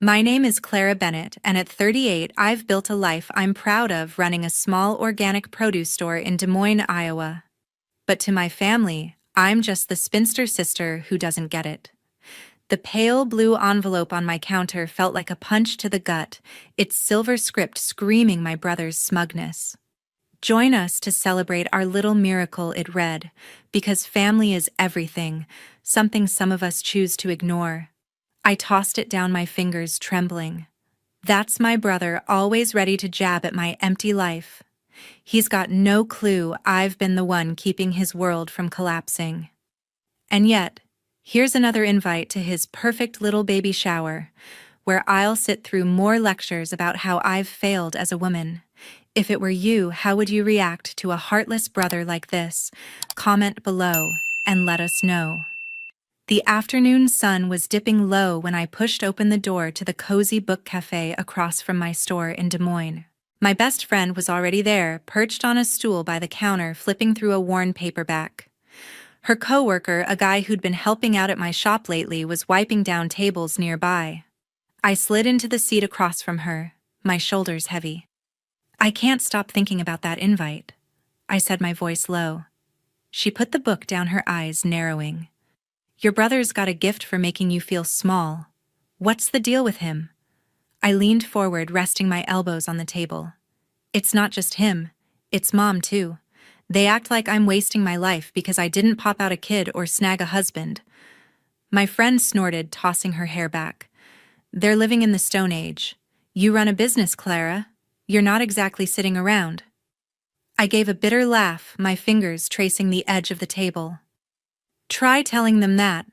My name is Clara Bennett, and at 38, I've built a life I'm proud of running a small organic produce store in Des Moines, Iowa. But to my family, I'm just the spinster sister who doesn't get it. The pale blue envelope on my counter felt like a punch to the gut, its silver script screaming my brother's smugness. Join us to celebrate our little miracle, it read, because family is everything, something some of us choose to ignore. I tossed it down my fingers, trembling. That's my brother, always ready to jab at my empty life. He's got no clue I've been the one keeping his world from collapsing. And yet, here's another invite to his perfect little baby shower, where I'll sit through more lectures about how I've failed as a woman. If it were you, how would you react to a heartless brother like this? Comment below and let us know. The afternoon sun was dipping low when I pushed open the door to the cozy book cafe across from my store in Des Moines. My best friend was already there, perched on a stool by the counter, flipping through a worn paperback. Her coworker, a guy who'd been helping out at my shop lately, was wiping down tables nearby. I slid into the seat across from her, my shoulders heavy. I can't stop thinking about that invite, I said, my voice low. She put the book down, her eyes narrowing. Your brother's got a gift for making you feel small. What's the deal with him? I leaned forward, resting my elbows on the table. It's not just him, it's Mom too. They act like I'm wasting my life because I didn't pop out a kid or snag a husband. My friend snorted, tossing her hair back. They're living in the Stone Age. You run a business, Clara. You're not exactly sitting around. I gave a bitter laugh, my fingers tracing the edge of the table. Try telling them that.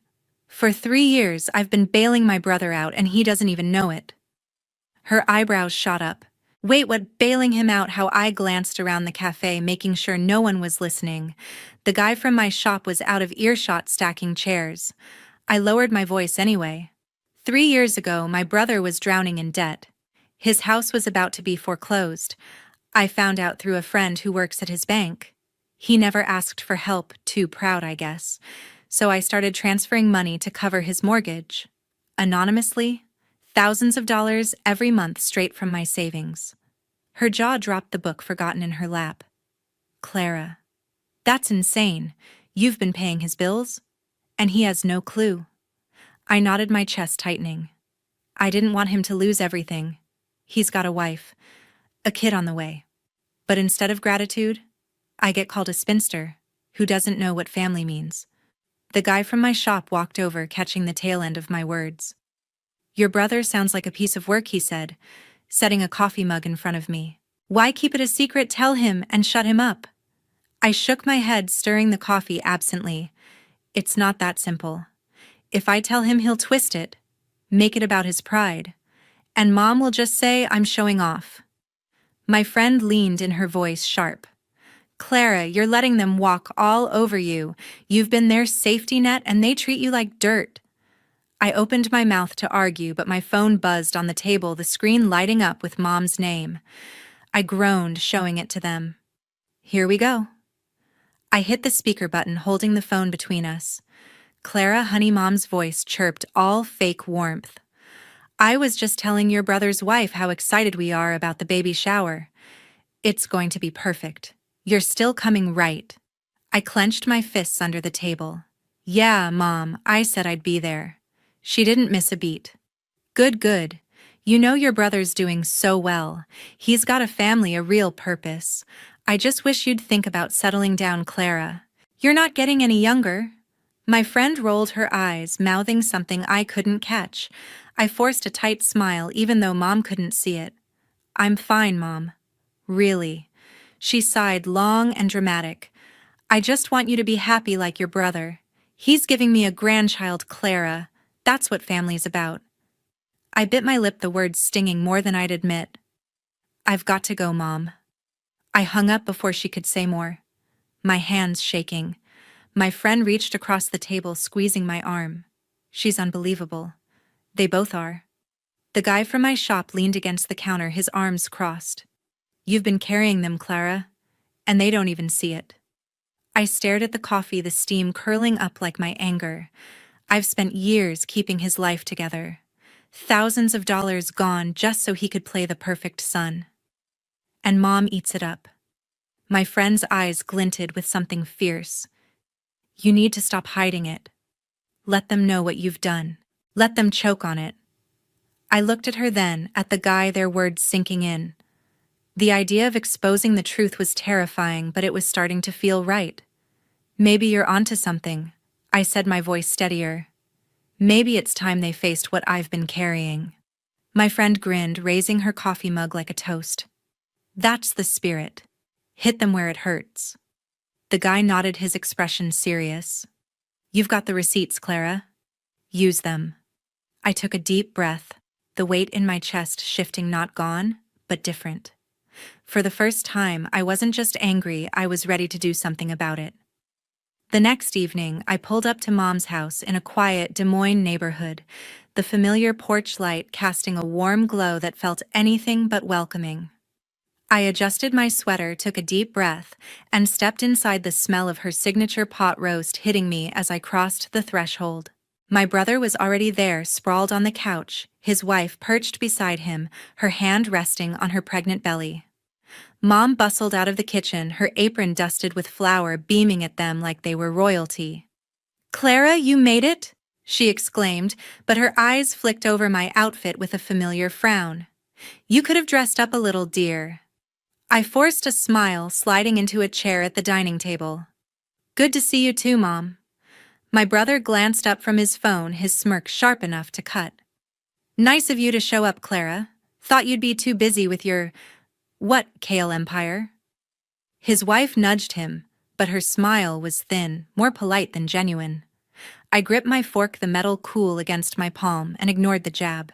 For 3 years I've been bailing my brother out and he doesn't even know it. Her eyebrows shot up. Wait, what? Bailing him out? How? I glanced around the cafe, making sure no one was listening. The guy from my shop was out of earshot, stacking chairs. I lowered my voice anyway. 3 years ago, my brother was drowning in debt. His house was about to be foreclosed. I found out through a friend who works at his bank. He never asked for help, too proud, I guess. So I started transferring money to cover his mortgage. Anonymously, thousands of dollars every month straight from my savings. Her jaw dropped, the book forgotten in her lap. Clara. That's insane. You've been paying his bills? And he has no clue. I nodded, my chest tightening. I didn't want him to lose everything. He's got a wife, a kid on the way. But instead of gratitude, I get called a spinster, who doesn't know what family means. The guy from my shop walked over, catching the tail end of my words. Your brother sounds like a piece of work, he said, setting a coffee mug in front of me. Why keep it a secret? Tell him and shut him up. I shook my head, stirring the coffee absently. It's not that simple. If I tell him, he'll twist it, make it about his pride, and Mom will just say I'm showing off. My friend leaned in, her voice sharp. Clara, you're letting them walk all over you. You've been their safety net and they treat you like dirt. I opened my mouth to argue, but my phone buzzed on the table, the screen lighting up with Mom's name. I groaned, showing it to them. Here we go. I hit the speaker button, holding the phone between us. Clara, honey, Mom's voice chirped, all fake warmth. I was just telling your brother's wife how excited we are about the baby shower. It's going to be perfect. You're still coming, right? I clenched my fists under the table. Yeah, Mom, I said I'd be there. She didn't miss a beat. Good, good. You know your brother's doing so well. He's got a family, a real purpose. I just wish you'd think about settling down, Clara. You're not getting any younger. My friend rolled her eyes, mouthing something I couldn't catch. I forced a tight smile, even though Mom couldn't see it. I'm fine, Mom. Really. She sighed, long and dramatic. I just want you to be happy like your brother. He's giving me a grandchild, Clara. That's what family's about. I bit my lip, the words stinging more than I'd admit. I've got to go, Mom. I hung up before she could say more, my hands shaking. My friend reached across the table, squeezing my arm. She's unbelievable. They both are. The guy from my shop leaned against the counter, his arms crossed. You've been carrying them, Clara, and they don't even see it. I stared at the coffee, the steam curling up like my anger. I've spent years keeping his life together. Thousands of dollars gone just so he could play the perfect son. And Mom eats it up. My friend's eyes glinted with something fierce. You need to stop hiding it. Let them know what you've done. Let them choke on it. I looked at her then, at the guy, their words sinking in. The idea of exposing the truth was terrifying, but it was starting to feel right. Maybe you're onto something, I said, my voice steadier. Maybe it's time they faced what I've been carrying. My friend grinned, raising her coffee mug like a toast. That's the spirit. Hit them where it hurts. The guy nodded, his expression serious. You've got the receipts, Clara. Use them. I took a deep breath, the weight in my chest shifting, not gone, but different. For the first time, I wasn't just angry, I was ready to do something about it. The next evening, I pulled up to Mom's house in a quiet Des Moines neighborhood, the familiar porch light casting a warm glow that felt anything but welcoming. I adjusted my sweater, took a deep breath, and stepped inside, the smell of her signature pot roast hitting me as I crossed the threshold. My brother was already there, sprawled on the couch, his wife perched beside him, her hand resting on her pregnant belly. Mom bustled out of the kitchen, her apron dusted with flour, beaming at them like they were royalty. "Clara, you made it?" she exclaimed, but her eyes flicked over my outfit with a familiar frown. "You could have dressed up a little, dear." I forced a smile, sliding into a chair at the dining table. "Good to see you too, Mom." My brother glanced up from his phone, his smirk sharp enough to cut. "Nice of you to show up, Clara. Thought you'd be too busy with your, what, kale empire?" His wife nudged him, but her smile was thin, more polite than genuine. I gripped my fork, the metal cool against my palm, and ignored the jab.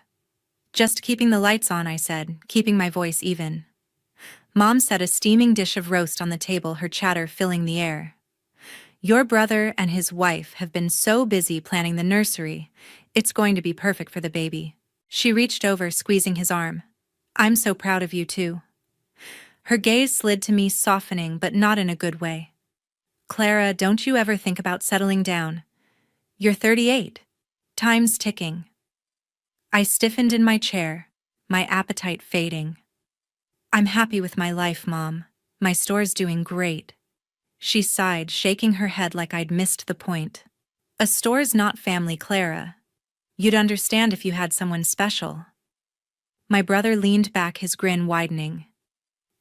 "Just keeping the lights on," I said, keeping my voice even. Mom set a steaming dish of roast on the table, her chatter filling the air. "Your brother and his wife have been so busy planning the nursery. It's going to be perfect for the baby." She reached over, squeezing his arm. "I'm so proud of you too." Her gaze slid to me, softening, but not in a good way. "Clara, don't you ever think about settling down? You're 38. Time's ticking." I stiffened in my chair, my appetite fading. "I'm happy with my life, Mom. My store's doing great." She sighed, shaking her head like I'd missed the point. "A store's not family, Clara. You'd understand if you had someone special." My brother leaned back, his grin widening.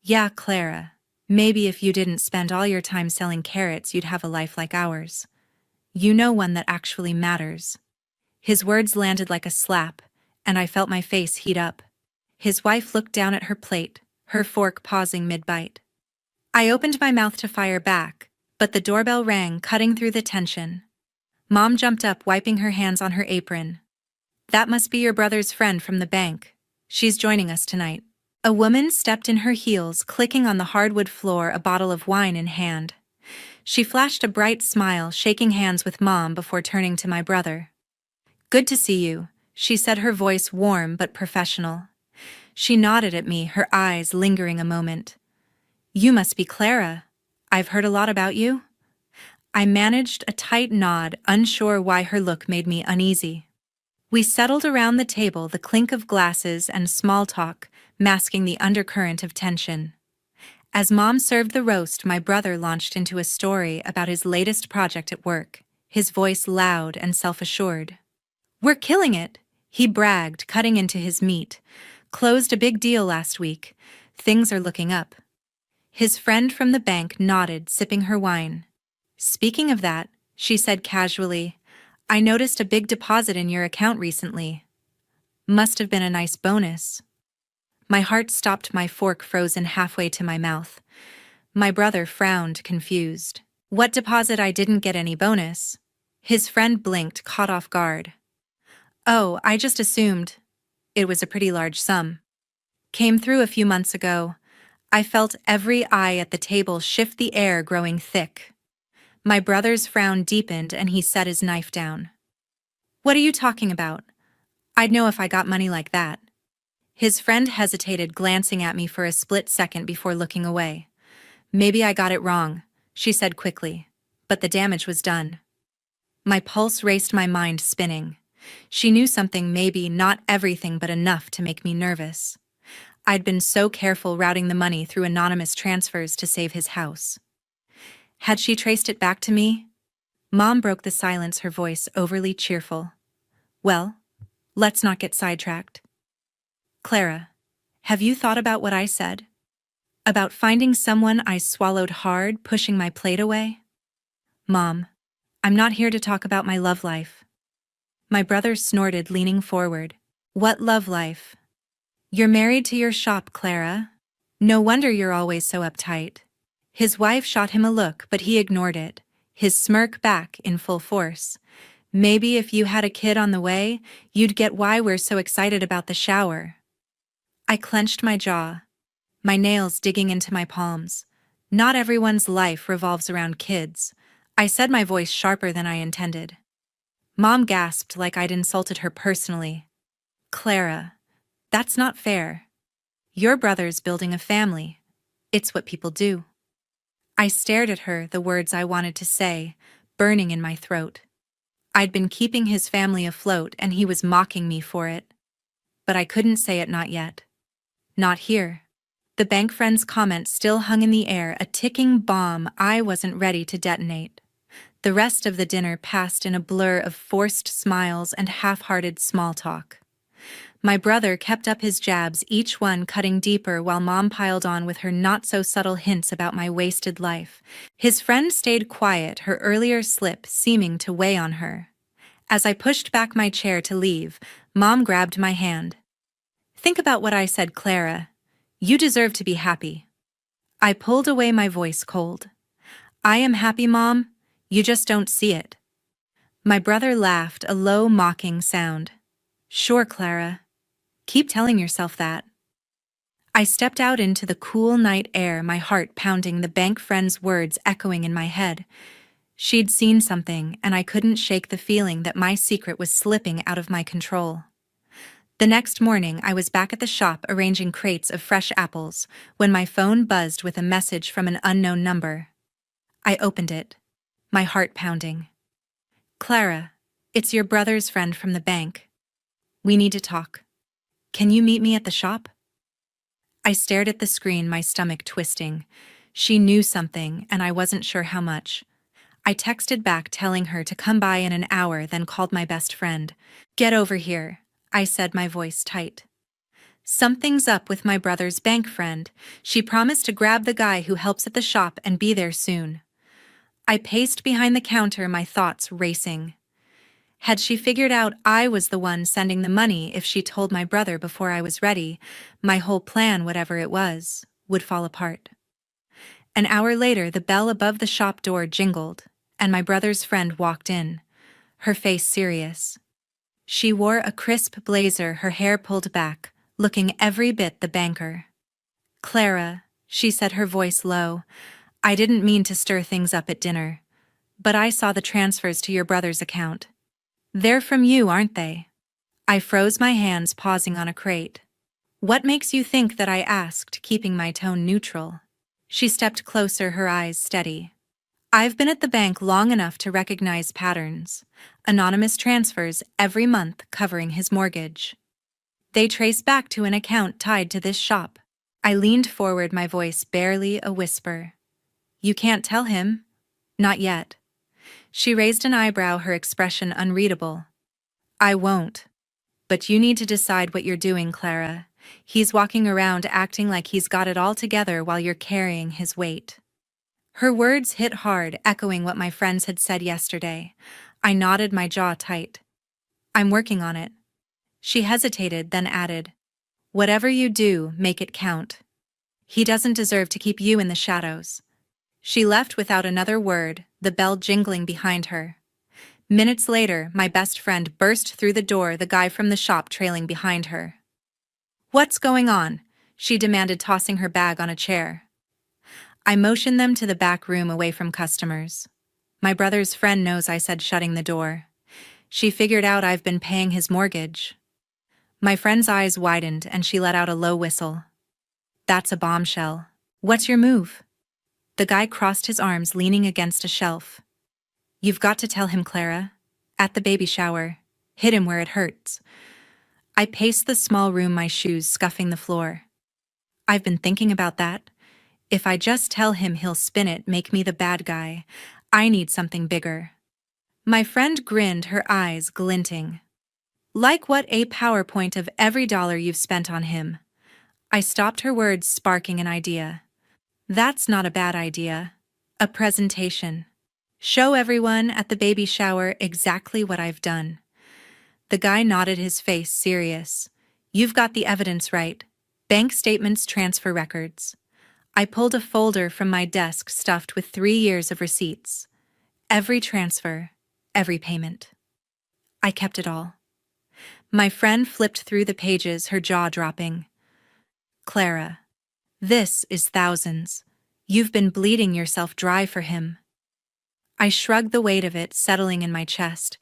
"Yeah, Clara. Maybe if you didn't spend all your time selling carrots, you'd have a life like ours. You know, one that actually matters." His words landed like a slap, and I felt my face heat up. His wife looked down at her plate, her fork pausing mid-bite. I opened my mouth to fire back, but the doorbell rang, cutting through the tension. Mom jumped up, wiping her hands on her apron. "That must be your brother's friend from the bank. She's joining us tonight." A woman stepped in, her heels clicking on the hardwood floor, a bottle of wine in hand. She flashed a bright smile, shaking hands with Mom before turning to my brother. "Good to see you," she said, her voice warm but professional. She nodded at me, her eyes lingering a moment. "You must be Clara. I've heard a lot about you." I managed a tight nod, unsure why her look made me uneasy. We settled around the table, the clink of glasses and small talk masking the undercurrent of tension. As Mom served the roast, my brother launched into a story about his latest project at work, his voice loud and self-assured. "We're killing it," he bragged, cutting into his meat. "Closed a big deal last week. Things are looking up." His friend from the bank nodded, sipping her wine. "Speaking of that," she said casually, "I noticed a big deposit in your account recently. Must have been a nice bonus." My heart stopped, my fork frozen halfway to my mouth. My brother frowned, confused. "What deposit? I didn't get any bonus." His friend blinked, caught off guard. "Oh, I just assumed. It was a pretty large sum. Came through a few months ago." I felt every eye at the table shift, the air growing thick. My brother's frown deepened and he set his knife down. "What are you talking about? I'd know if I got money like that." His friend hesitated, glancing at me for a split second before looking away. "Maybe I got it wrong," she said quickly, "but the damage was done." My pulse raced, my mind spinning. She knew something, maybe not everything, but enough to make me nervous. I'd been so careful routing the money through anonymous transfers to save his house. Had she traced it back to me? Mom broke the silence, her voice overly cheerful. Well, let's not get sidetracked. Clara, have you thought about what I said? About finding someone? I swallowed hard, pushing my plate away. Mom, I'm not here to talk about my love life. My brother snorted, leaning forward. What love life? You're married to your shop, Clara. No wonder you're always so uptight. His wife shot him a look, but he ignored it, his smirk back in full force. Maybe if you had a kid on the way, you'd get why we're so excited about the shower. I clenched my jaw, my nails digging into my palms. Not everyone's life revolves around kids, I said, my voice sharper than I intended. Mom gasped like I'd insulted her personally. Clara, that's not fair. Your brother's building a family. It's what people do. I stared at her, the words I wanted to say, burning in my throat. I'd been keeping his family afloat and he was mocking me for it. But I couldn't say it, not yet. Not here. The bank friend's comment still hung in the air, a ticking bomb I wasn't ready to detonate. The rest of the dinner passed in a blur of forced smiles and half-hearted small talk. My brother kept up his jabs, each one cutting deeper, while Mom piled on with her not-so-subtle hints about my wasted life. His friend stayed quiet, her earlier slip seeming to weigh on her. As I pushed back my chair to leave, Mom grabbed my hand. Think about what I said, Clara. You deserve to be happy. I pulled away, my voice cold. I am happy, Mom. You just don't see it. My brother laughed, a low, mocking sound. Sure, Clara. Keep telling yourself that. I stepped out into the cool night air, my heart pounding, the bank friend's words echoing in my head. She'd seen something, and I couldn't shake the feeling that my secret was slipping out of my control. The next morning, I was back at the shop arranging crates of fresh apples when my phone buzzed with a message from an unknown number. I opened it, my heart pounding. Clara, it's your brother's friend from the bank. We need to talk. Can you meet me at the shop? I stared at the screen, my stomach twisting. She knew something, and I wasn't sure how much. I texted back telling her to come by in an hour, then called my best friend. Get over here, I said, my voice tight. Something's up with my brother's bank friend. She promised to grab the guy who helps at the shop and be there soon. I paced behind the counter, my thoughts racing. Had she figured out I was the one sending the money? If she told my brother before I was ready, my whole plan, whatever it was, would fall apart. An hour later, the bell above the shop door jingled, and my brother's friend walked in, her face serious. She wore a crisp blazer, her hair pulled back, looking every bit the banker. Clara, she said, her voice low, I didn't mean to stir things up at dinner, but I saw the transfers to your brother's account. They're from you, aren't they? I froze, my hands pausing on a crate. What makes you think that? I asked, keeping my tone neutral. She stepped closer, her eyes steady. I've been at the bank long enough to recognize patterns. Anonymous transfers every month covering his mortgage. They trace back to an account tied to this shop. I leaned forward, my voice barely a whisper. You can't tell him? Not yet. She raised an eyebrow, her expression unreadable. I won't. But you need to decide what you're doing, Clara. He's walking around acting like he's got it all together while you're carrying his weight. Her words hit hard, echoing what my friends had said yesterday. I nodded, my jaw tight. I'm working on it. She hesitated, then added, whatever you do, make it count. He doesn't deserve to keep you in the shadows. She left without another word, the bell jingling behind her. Minutes later, my best friend burst through the door, the guy from the shop trailing behind her. What's going on? She demanded, tossing her bag on a chair. I motioned them to the back room away from customers. My brother's friend knows, I said, shutting the door. She figured out I've been paying his mortgage. My friend's eyes widened and she let out a low whistle. That's a bombshell. What's your move? The guy crossed his arms, leaning against a shelf. You've got to tell him, Clara. At the baby shower. Hit him where it hurts. I paced the small room, my shoes scuffing the floor. I've been thinking about that. If I just tell him, he'll spin it, make me the bad guy. I need something bigger. My friend grinned, her eyes glinting. Like what? A PowerPoint of every dollar you've spent on him. I stopped her words, sparking an idea. That's not a bad idea. A presentation. Show everyone at the baby shower exactly what I've done. The guy nodded, his face serious. You've got the evidence right. Bank statements, transfer records. I pulled a folder from my desk stuffed with 3 years of receipts. Every transfer, every payment. I kept it all. My friend flipped through the pages, her jaw dropping. Clara, this is thousands. You've been bleeding yourself dry for him. I shrugged, the weight of it settling in my chest.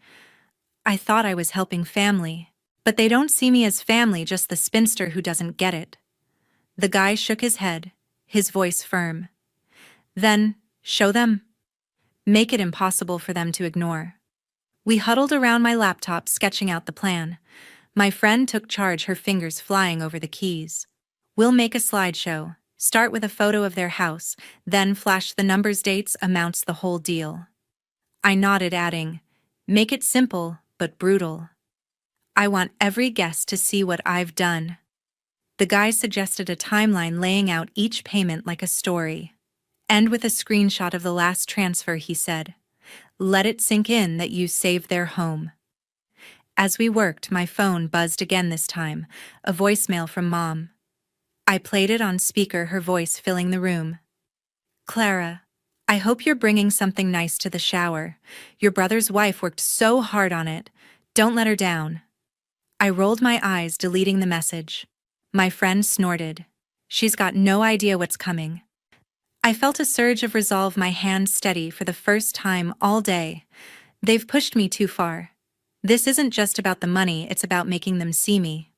I thought I was helping family, but they don't see me as family, just the spinster who doesn't get it. The guy shook his head, his voice firm. Then, show them. Make it impossible for them to ignore. We huddled around my laptop, sketching out the plan. My friend took charge, her fingers flying over the keys. We'll make a slideshow. Start with a photo of their house, then flash the numbers, dates, amounts, the whole deal. I nodded, adding, make it simple, but brutal. I want every guest to see what I've done. The guy suggested a timeline, laying out each payment like a story. End with a screenshot of the last transfer, he said. Let it sink in that you saved their home. As we worked, my phone buzzed again, this time, a voicemail from Mom. I played it on speaker, her voice filling the room. Clara, I hope you're bringing something nice to the shower. Your brother's wife worked so hard on it. Don't let her down. I rolled my eyes, deleting the message. My friend snorted. She's got no idea what's coming. I felt a surge of resolve, my hand steady for the first time all day. They've pushed me too far. This isn't just about the money, it's about making them see me.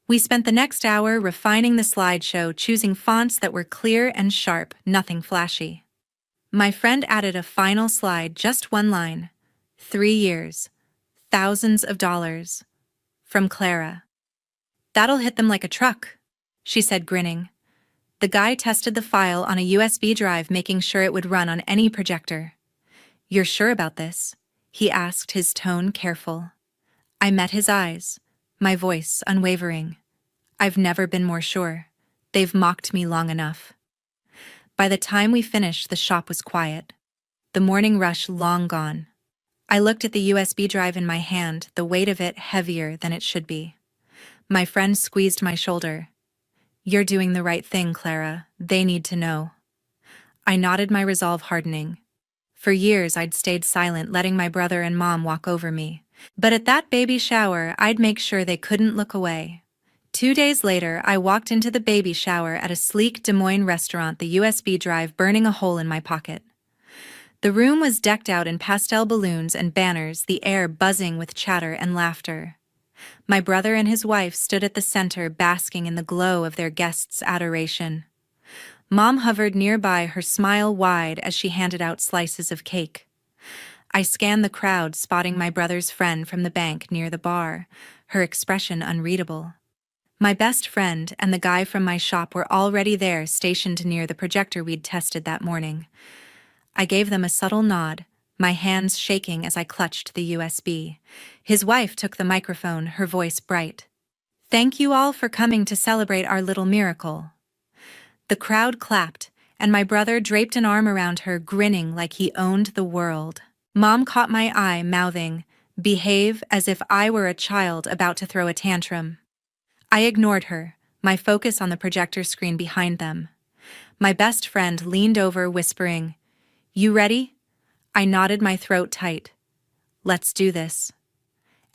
We spent the next hour refining the slideshow, choosing fonts that were clear and sharp, nothing flashy. My friend added a final slide, just one line. 3 years. Thousands of dollars. From Clara. That'll hit them like a truck, she said, grinning. The guy tested the file on a USB drive, making sure it would run on any projector. You're sure about this? He asked, his tone careful. I met his eyes, my voice unwavering. I've never been more sure. They've mocked me long enough. By the time we finished, the shop was quiet. The morning rush long gone. I looked at the USB drive in my hand, the weight of it heavier than it should be. My friend squeezed my shoulder. You're doing the right thing, Clara. They need to know. I nodded, my resolve hardening. For years I'd stayed silent, letting my brother and Mom walk over me. But at that baby shower, I'd make sure they couldn't look away. 2 days later, I walked into the baby shower at a sleek Des Moines restaurant, the USB drive burning a hole in my pocket. The room was decked out in pastel balloons and banners, the air buzzing with chatter and laughter. My brother and his wife stood at the center, basking in the glow of their guests' adoration. Mom hovered nearby, her smile wide as she handed out slices of cake. I scanned the crowd, spotting my brother's friend from the bank near the bar, her expression unreadable. My best friend and the guy from my shop were already there, stationed near the projector we'd tested that morning. I gave them a subtle nod, my hands shaking as I clutched the USB. His wife took the microphone, her voice bright. Thank you all for coming to celebrate our little miracle. The crowd clapped, and my brother draped an arm around her, grinning like he owned the world. Mom caught my eye, mouthing, "Behave," as if I were a child about to throw a tantrum. I ignored her, my focus on the projector screen behind them. My best friend leaned over, whispering, "You ready?" I nodded, my throat tight. "Let's do this."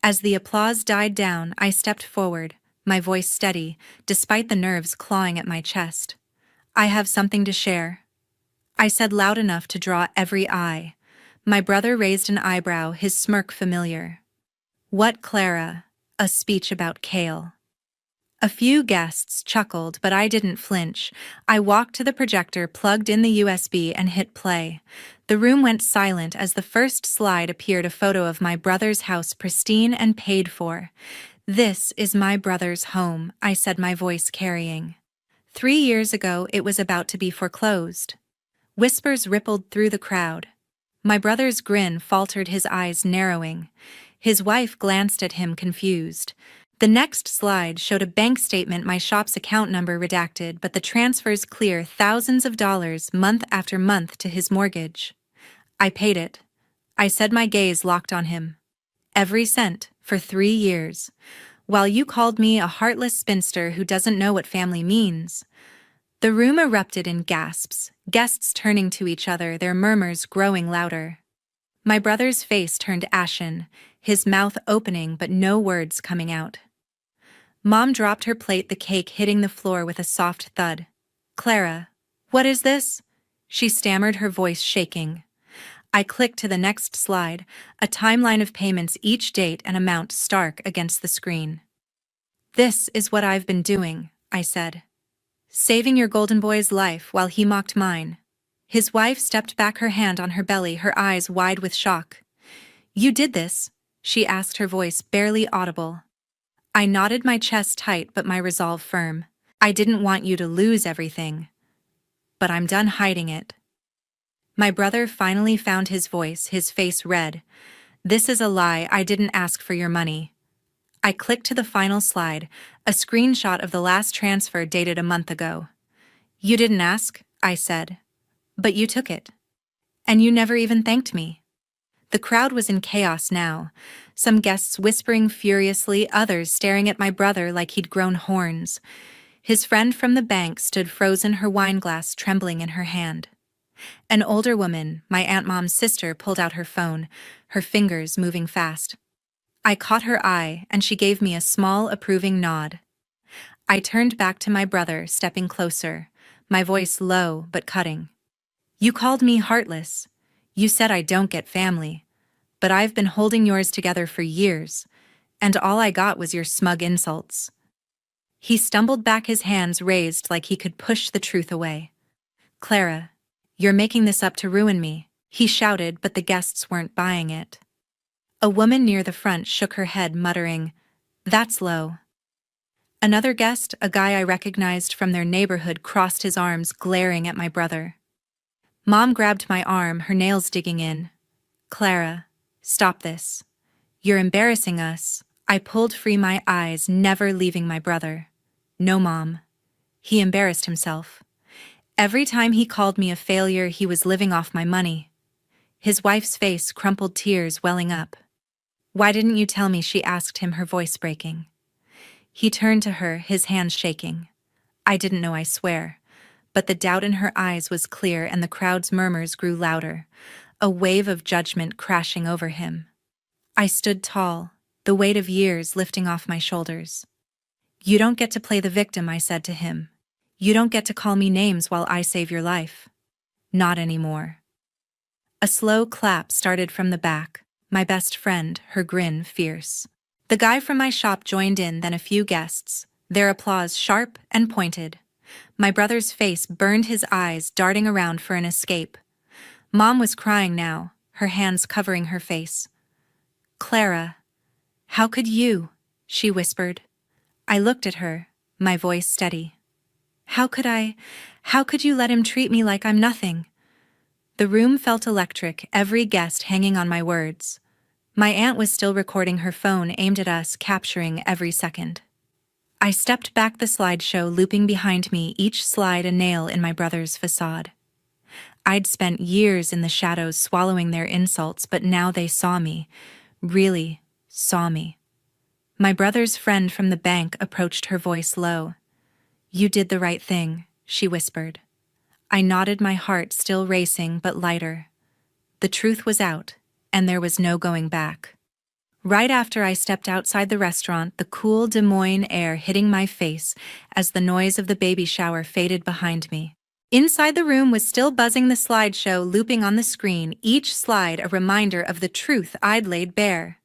As the applause died down, I stepped forward, my voice steady, despite the nerves clawing at my chest. "I have something to share," I said, loud enough to draw every eye. My brother raised an eyebrow, his smirk familiar. "What, Clara? A speech about kale?" A few guests chuckled, but I didn't flinch. I walked to the projector, plugged in the USB, and hit play. The room went silent as the first slide appeared, a photo of my brother's house, pristine and paid for. "This is my brother's home," I said, my voice carrying. 3 years ago, it was about to be foreclosed. Whispers rippled through the crowd. My brother's grin faltered, his eyes narrowing. His wife glanced at him, confused. The next slide showed a bank statement, my shop's account number redacted, but the transfers clear, thousands of dollars month after month to his mortgage. "I paid it," I said, my gaze locked on him. "Every cent, for 3 years. While you called me a heartless spinster who doesn't know what family means." The room erupted in gasps, guests turning to each other, their murmurs growing louder. My brother's face turned ashen, his mouth opening but no words coming out. Mom dropped her plate, the cake hitting the floor with a soft thud. "Clara, what is this?" she stammered, her voice shaking. I clicked to the next slide, a timeline of payments, each date and amount stark against the screen. "This is what I've been doing," I said. "Saving your golden boy's life while he mocked mine." His wife stepped back, her hand on her belly, her eyes wide with shock. "You did this?" she asked, her voice barely audible. I nodded, my chest tight but my resolve firm. "I didn't want you to lose everything. But I'm done hiding it." My brother finally found his voice, his face red. "This is a lie. I didn't ask for your money." I clicked to the final slide, a screenshot of the last transfer dated a month ago. "You didn't ask," I said. "But you took it. And you never even thanked me." The crowd was in chaos now, some guests whispering furiously, others staring at my brother like he'd grown horns. His friend from the bank stood frozen, her wine glass trembling in her hand. An older woman, my Aunt Mom's sister, pulled out her phone, her fingers moving fast. I caught her eye, and she gave me a small, approving nod. I turned back to my brother, stepping closer, my voice low but cutting. "You called me heartless. You said I don't get family. But I've been holding yours together for years, and all I got was your smug insults." He stumbled back, his hands raised like he could push the truth away. "Clara, you're making this up to ruin me," he shouted, but the guests weren't buying it. A woman near the front shook her head, muttering, "That's low." Another guest, a guy I recognized from their neighborhood, crossed his arms, glaring at my brother. Mom grabbed my arm, her nails digging in. "Clara, stop this. You're embarrassing us." I pulled free, my eyes never leaving my brother. "No, Mom." He embarrassed himself. Every time he called me a failure, he was living off my money. His wife's face crumpled, tears welling up. "Why didn't you tell me?" she asked him, her voice breaking. He turned to her, his hands shaking. "I didn't know, I swear." But the doubt in her eyes was clear, and the crowd's murmurs grew louder, a wave of judgment crashing over him. I stood tall, the weight of years lifting off my shoulders. "You don't get to play the victim," I said to him. "You don't get to call me names while I save your life. Not anymore." A slow clap started from the back, my best friend, her grin fierce. The guy from my shop joined in, then a few guests, their applause sharp and pointed. My brother's face burned, his eyes darting around for an escape. Mom was crying now, her hands covering her face. "Clara, how could you?" she whispered. I looked at her, my voice steady. How could you let him treat me like I'm nothing?" The room felt electric, every guest hanging on my words. My aunt was still recording, her phone aimed at us, capturing every second. I stepped back, the slideshow looping behind me, each slide a nail in my brother's facade. I'd spent years in the shadows swallowing their insults, but now they saw me, really saw me. My brother's friend from the bank approached, her voice low. "You did the right thing," she whispered. I nodded, my heart still racing but lighter. The truth was out, and there was no going back. Right after I stepped outside the restaurant, the cool Des Moines air hitting my face as the noise of the baby shower faded behind me. Inside the room was still buzzing, the slideshow looping on the screen, each slide a reminder of the truth I'd laid bare.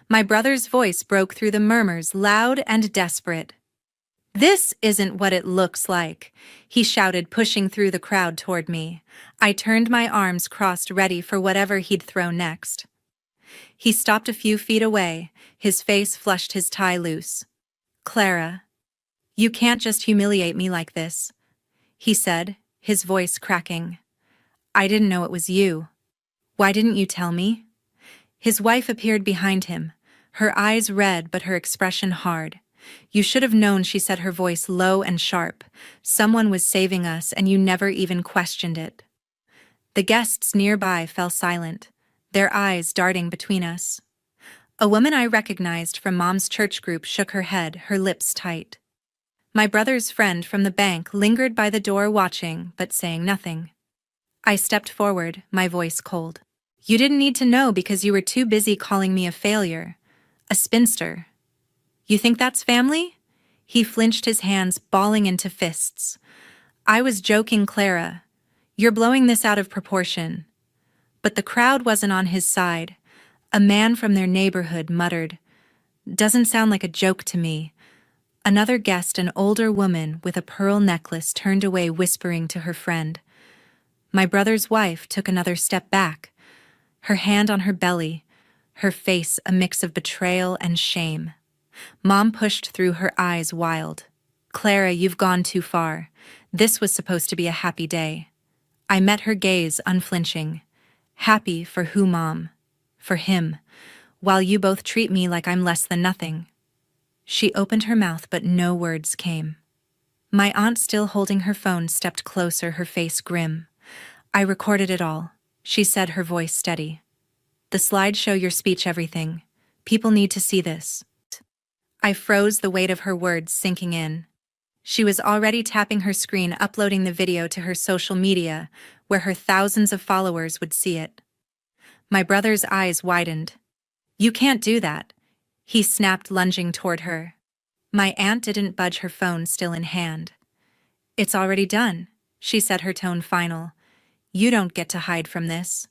My brother's voice broke through the murmurs, loud and desperate. "This isn't what it looks like," he shouted, pushing through the crowd toward me. I turned, my arms crossed, ready for whatever he'd throw next. He stopped a few feet away, his face flushed, his tie loose. "Clara, you can't just humiliate me like this," he said, his voice cracking. "I didn't know it was you. Why didn't you tell me?" His wife appeared behind him, her eyes red but her expression hard. "You should have known," she said, her voice low and sharp. "Someone was saving us and you never even questioned it." The guests nearby fell silent, their eyes darting between us. A woman I recognized from Mom's church group shook her head, her lips tight. My brother's friend from the bank lingered by the door, watching but saying nothing. I stepped forward, my voice cold. "You didn't need to know because you were too busy calling me a failure. A spinster. You think that's family?" He flinched, his hands balling into fists. "I was joking, Clara. You're blowing this out of proportion." But the crowd wasn't on his side. A man from their neighborhood muttered, "Doesn't sound like a joke to me." Another guest, an older woman with a pearl necklace, turned away, whispering to her friend. My brother's wife took another step back, her hand on her belly, her face a mix of betrayal and shame. Mom pushed through, her eyes wild. "Clara, you've gone too far. This was supposed to be a happy day." I met her gaze, unflinching. "Happy for who, Mom?" "For him, while you both treat me like I'm less than nothing." She opened her mouth but no words came. My aunt, still holding her phone, stepped closer, her face grim. "I recorded it all," she said, her voice steady. "The slideshow, your speech, everything. People need to see this." I froze, the weight of her words sinking in. She was already tapping her screen, uploading the video to her social media, where her thousands of followers would see it. My brother's eyes widened. "You can't do that," he snapped, lunging toward her. My aunt didn't budge, her phone still in hand. "It's already done," she said, her tone final. "You don't get to hide from this."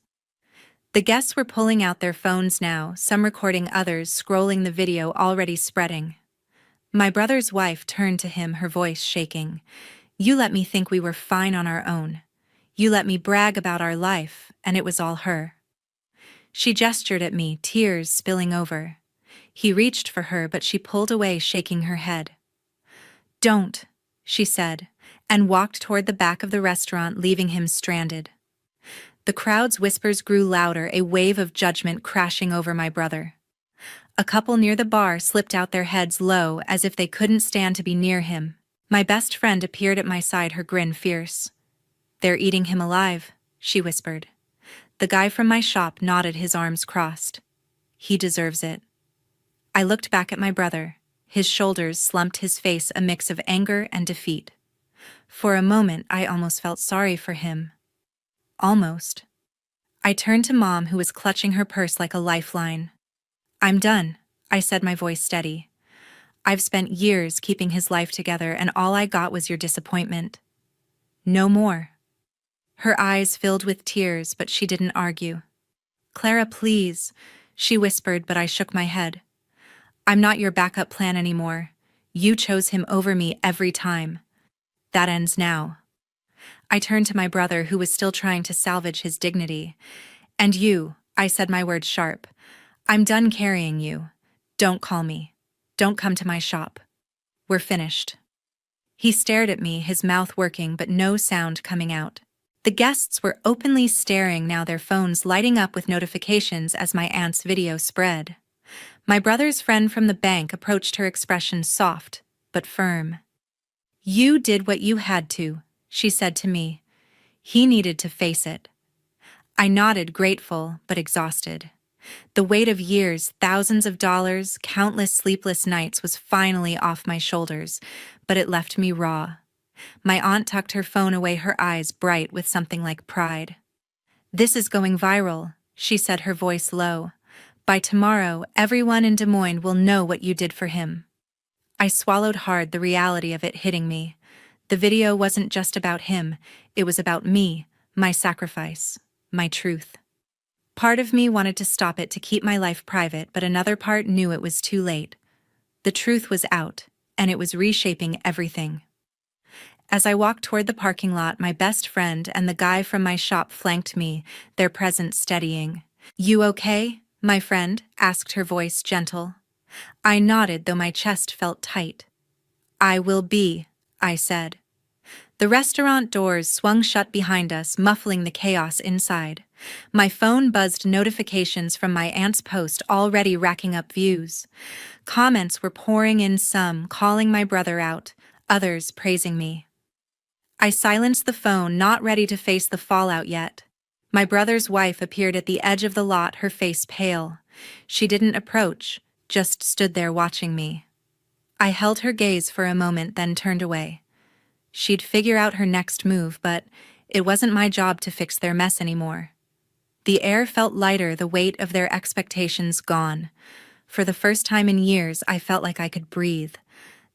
The guests were pulling out their phones now, some recording, others scrolling, the video already spreading. My brother's wife turned to him, her voice shaking. "You let me think we were fine on our own. You let me brag about our life, and it was all her." She gestured at me, tears spilling over. He reached for her, but she pulled away, shaking her head. "Don't," she said, and walked toward the back of the restaurant, leaving him stranded. The crowd's whispers grew louder, a wave of judgment crashing over my brother. A couple near the bar slipped out, their heads low, as if they couldn't stand to be near him. My best friend appeared at my side, her grin fierce. "They're eating him alive," she whispered. The guy from my shop nodded, his arms crossed. "He deserves it." I looked back at my brother. His shoulders slumped, his face a mix of anger and defeat. For a moment, I almost felt sorry for him. Almost. I turned to Mom, who was clutching her purse like a lifeline. "I'm done," I said, my voice steady. "I've spent years keeping his life together, and all I got was your disappointment. No more." Her eyes filled with tears, but she didn't argue. "Clara, please," she whispered, but I shook my head. "I'm not your backup plan anymore. You chose him over me every time. That ends now." I turned to my brother, who was still trying to salvage his dignity. "And you," I said, my words sharp. "I'm done carrying you. Don't call me. Don't come to my shop. We're finished." He stared at me, his mouth working but no sound coming out. The guests were openly staring now, their phones lighting up with notifications as my aunt's video spread. My brother's friend from the bank approached, her expression soft but firm. "You did what you had to," she said to me. "He needed to face it." I nodded, grateful but exhausted. The weight of years, thousands of dollars, countless sleepless nights was finally off my shoulders, but it left me raw. My aunt tucked her phone away, her eyes bright with something like pride. "This is going viral," she said, her voice low. "By tomorrow, everyone in Des Moines will know what you did for him." I swallowed hard, the reality of it hitting me. The video wasn't just about him, it was about me, my sacrifice, my truth. Part of me wanted to stop it, to keep my life private, but another part knew it was too late. The truth was out, and it was reshaping everything. As I walked toward the parking lot, my best friend and the guy from my shop flanked me, their presence steadying. "You okay?" my friend asked, her voice gentle. I nodded, though my chest felt tight. "I will be," I said. The restaurant doors swung shut behind us, muffling the chaos inside. My phone buzzed notifications from my aunt's post, already racking up views. Comments were pouring in, some calling my brother out, others praising me. I silenced the phone, not ready to face the fallout yet. My brother's wife appeared at the edge of the lot, her face pale. She didn't approach, just stood there watching me. I held her gaze for a moment, then turned away. She'd figure out her next move, but it wasn't my job to fix their mess anymore. The air felt lighter, the weight of their expectations gone. For the first time in years, I felt like I could breathe.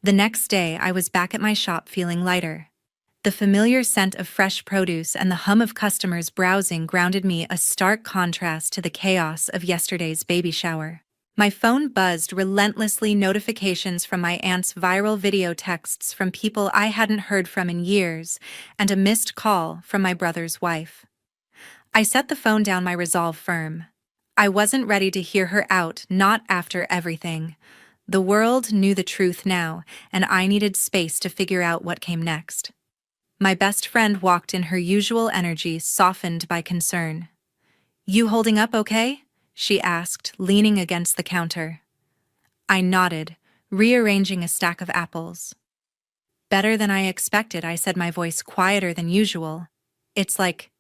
The next day, I was back at my shop feeling lighter. The familiar scent of fresh produce and the hum of customers browsing grounded me, a stark contrast to the chaos of yesterday's baby shower. My phone buzzed relentlessly, notifications from my aunt's, viral video texts from people I hadn't heard from in years, and a missed call from my brother's wife. I set the phone down, my resolve firm. I wasn't ready to hear her out, not after everything. The world knew the truth now, and I needed space to figure out what came next. My best friend walked in, her usual energy softened by concern. "You holding up okay?" she asked, leaning against the counter. I nodded, rearranging a stack of apples. "Better than I expected," I said, my voice quieter than usual. "It's like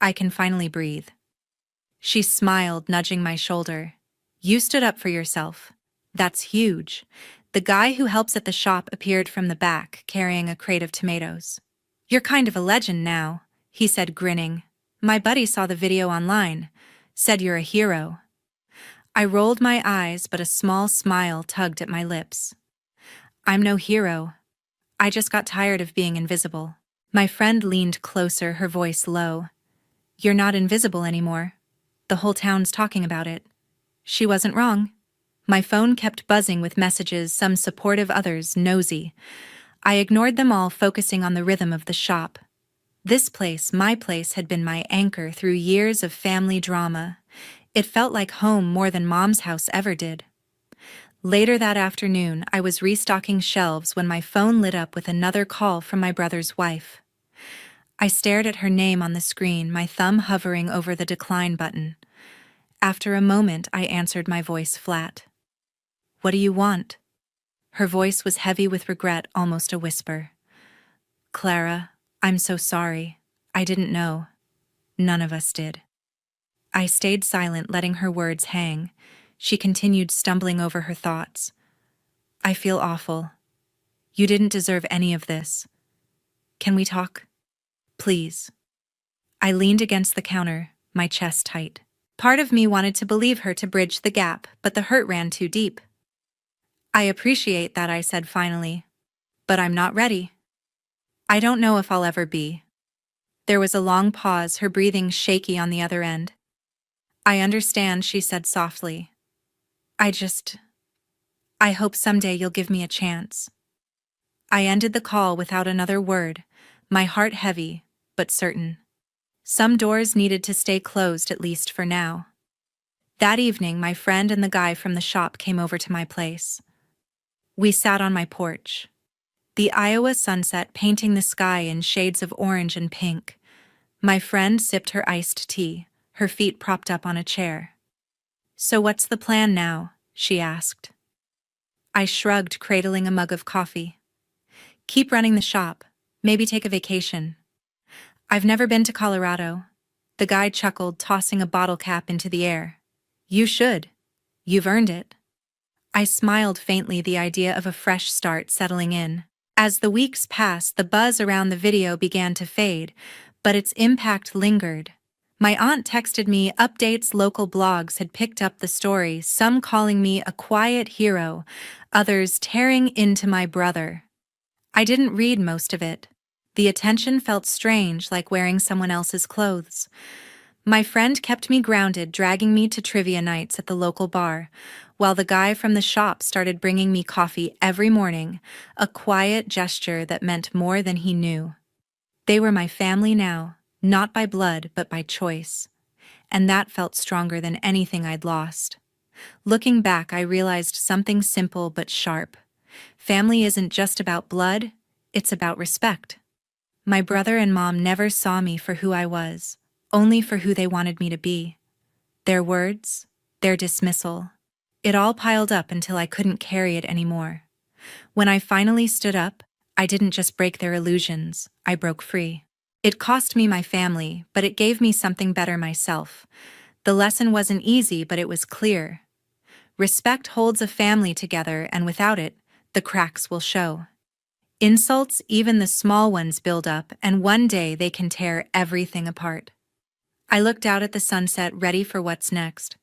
I can finally breathe." She smiled, nudging my shoulder. "You stood up for yourself. That's huge." The guy who helps at the shop appeared from the back, carrying a crate of tomatoes. "You're kind of a legend now," he said, grinning. "My buddy saw the video online. Said you're a hero." I rolled my eyes, but a small smile tugged at my lips. "I'm no hero. I just got tired of being invisible." My friend leaned closer, her voice low. "You're not invisible anymore. The whole town's talking about it." She wasn't wrong. My phone kept buzzing with messages, some supportive, others nosy. I ignored them all, focusing on the rhythm of the shop. This place, my place, had been my anchor through years of family drama. It felt like home more than Mom's house ever did. Later that afternoon, I was restocking shelves when my phone lit up with another call from my brother's wife. I stared at her name on the screen, my thumb hovering over the decline button. After a moment, I answered, my voice flat. "What do you want?" Her voice was heavy with regret, almost a whisper. "Clara, I'm so sorry. I didn't know. None of us did." I stayed silent, letting her words hang. She continued, stumbling over her thoughts. "I feel awful. You didn't deserve any of this. Can we talk? Please." I leaned against the counter, my chest tight. Part of me wanted to believe her, to bridge the gap, but the hurt ran too deep. "I appreciate that," I said finally. "But I'm not ready. I don't know if I'll ever be." There was a long pause, her breathing shaky on the other end. "I understand," she said softly. I hope someday you'll give me a chance." I ended the call without another word, my heart heavy, but certain. Some doors needed to stay closed, at least for now. That evening, my friend and the guy from the shop came over to my place. We sat on my porch. The Iowa sunset painting the sky in shades of orange and pink. My friend sipped her iced tea, her feet propped up on a chair. "So what's the plan now?" she asked. I shrugged, cradling a mug of coffee. "Keep running the shop, maybe take a vacation." "I've never been to Colorado." The guy chuckled, tossing a bottle cap into the air. "You should. You've earned it." I smiled faintly, the idea of a fresh start settling in. As the weeks passed, the buzz around the video began to fade, but its impact lingered. My aunt texted me updates, local blogs had picked up the story, some calling me a quiet hero, others tearing into my brother. I didn't read most of it. The attention felt strange, like wearing someone else's clothes. My friend kept me grounded, dragging me to trivia nights at the local bar, while the guy from the shop started bringing me coffee every morning, a quiet gesture that meant more than he knew. They were my family now, not by blood but by choice, and that felt stronger than anything I'd lost. Looking back, I realized something simple but sharp. Family isn't just about blood, it's about respect. My brother and mom never saw me for who I was, only for who they wanted me to be. Their words, their dismissal. It all piled up until I couldn't carry it anymore. When I finally stood up, I didn't just break their illusions, I broke free. It cost me my family, but it gave me something better myself. The lesson wasn't easy, but it was clear. Respect holds a family together, and without it, the cracks will show. Insults, even the small ones, build up, and one day they can tear everything apart. I looked out at the sunset, ready for what's next.